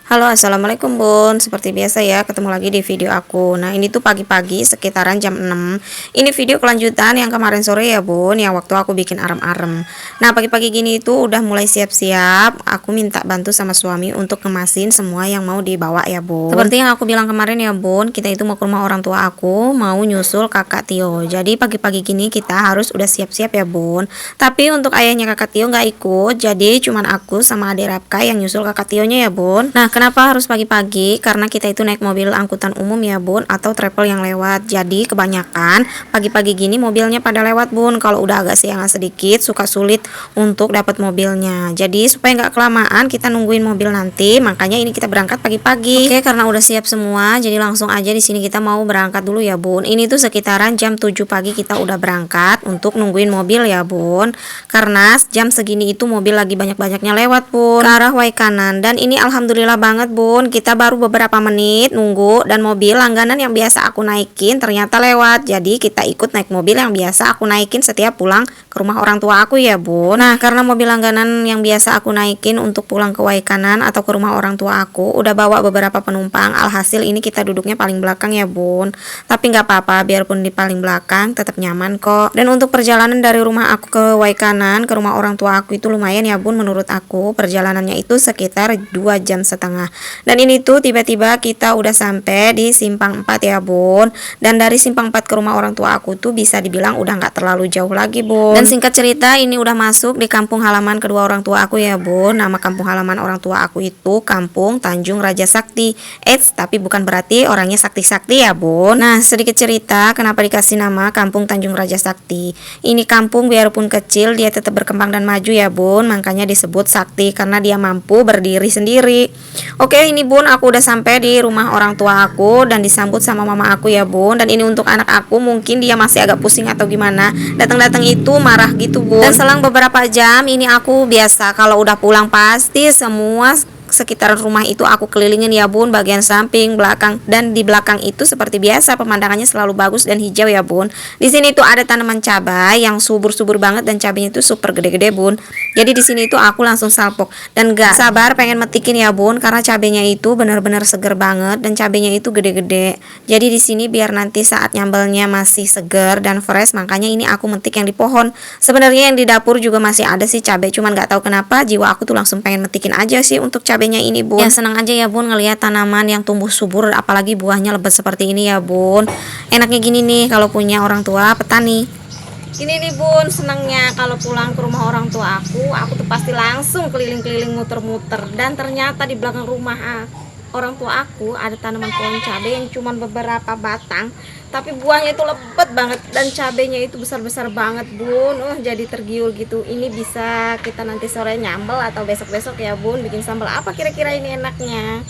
Halo, assalamualaikum bun. Seperti biasa ya, ketemu lagi di video aku. Nah, ini tuh pagi-pagi sekitaran jam 6. Ini video kelanjutan yang kemarin sore ya bun, yang waktu aku bikin arem-arem. Nah, pagi-pagi gini itu udah mulai siap-siap. Aku minta bantu sama suami untuk ngemasin semua yang mau dibawa ya bun. Seperti yang aku bilang kemarin ya bun, kita itu mau ke rumah orang tua aku, mau nyusul kakak Tio. Jadi pagi-pagi gini kita harus udah siap-siap ya bun. Tapi untuk ayahnya kakak Tio nggak ikut, jadi cuman aku sama adik Rapka yang nyusul kakak Tionya ya bun. Nah, kenapa harus pagi-pagi? Karena kita itu naik mobil angkutan umum ya bun, atau travel yang lewat. Jadi kebanyakan pagi-pagi gini mobilnya pada lewat bun. Kalau udah agak siangan sedikit suka sulit untuk dapat mobilnya. Jadi supaya nggak kelamaan kita nungguin mobil nanti, makanya ini kita berangkat pagi-pagi. Oke, karena udah siap semua, jadi langsung aja di sini kita mau berangkat dulu ya bun. Ini tuh sekitaran jam 7 pagi kita udah berangkat untuk nungguin mobil ya bun. Karena jam segini itu mobil lagi banyak-banyaknya lewat bun ke arah Waikanan. Dan ini alhamdulillah banget bun, kita baru beberapa menit nunggu dan mobil langganan yang biasa aku naikin ternyata lewat. Jadi kita ikut naik mobil yang biasa aku naikin setiap pulang ke rumah orang tua aku ya bun. Nah, karena mobil langganan yang biasa aku naikin untuk pulang ke Waikanan atau ke rumah orang tua aku udah bawa beberapa penumpang, alhasil ini kita duduknya paling belakang ya bun. Tapi nggak apa-apa, biarpun di paling belakang tetap nyaman kok. Dan untuk perjalanan dari rumah aku ke Waikanan ke rumah orang tua aku itu lumayan ya bun, menurut aku perjalanannya itu sekitar 2,5 jam. Dan ini tuh tiba-tiba kita udah sampai di Simpang 4 ya bun. Dan dari Simpang 4 ke rumah orang tua aku tuh bisa dibilang udah nggak terlalu jauh lagi bun. Dan singkat cerita ini udah masuk di kampung halaman kedua orang tua aku ya bun. Nama kampung halaman orang tua aku itu Kampung Tanjung Raja Sakti. Tapi bukan berarti orangnya sakti-sakti ya bun. Nah, sedikit cerita kenapa dikasih nama Kampung Tanjung Raja Sakti. Ini kampung biarpun kecil dia tetap berkembang dan maju ya bun, makanya disebut sakti karena dia mampu berdiri sendiri. Oke, ini bun aku udah sampai di rumah orang tua aku dan disambut sama mama aku ya bun. Dan ini untuk anak aku, mungkin dia masih agak pusing atau gimana, datang-datang itu marah gitu bun. Dan selang beberapa jam ini aku biasa kalau udah pulang pasti semua sekitar rumah itu aku kelilingin ya bun, bagian samping, belakang, dan di belakang itu seperti biasa pemandangannya selalu bagus dan hijau ya bun. Di sini tuh ada tanaman cabai yang subur-subur banget dan cabainya itu super gede-gede bun. Jadi di sini tuh aku langsung salpok dan gak sabar pengen metikin ya bun, karena cabainya itu benar-benar seger banget dan cabainya itu gede-gede. Jadi di sini biar nanti saat nyambelnya masih seger dan fresh, makanya ini aku metik yang di pohon. Sebenarnya yang di dapur juga masih ada sih cabai, cuman gak tahu kenapa jiwa aku tuh langsung pengen metikin aja sih untuk cabainya ini bun. Ya senang aja ya bun ngelihat tanaman yang tumbuh subur, apalagi buahnya lebat seperti ini ya bun. Enaknya gini nih kalau punya orang tua petani. Ini nih bun, senangnya kalau pulang ke rumah orang tua aku tuh pasti langsung keliling-keliling muter-muter. Dan ternyata di belakang rumah orang tua aku ada tanaman pohon cabai yang cuma beberapa batang, tapi buahnya itu lebat banget dan cabainya itu besar-besar banget bun. Jadi tergiur gitu. Ini bisa kita nanti sore nyambel atau besok-besok ya bun bikin sambal apa kira-kira ini enaknya.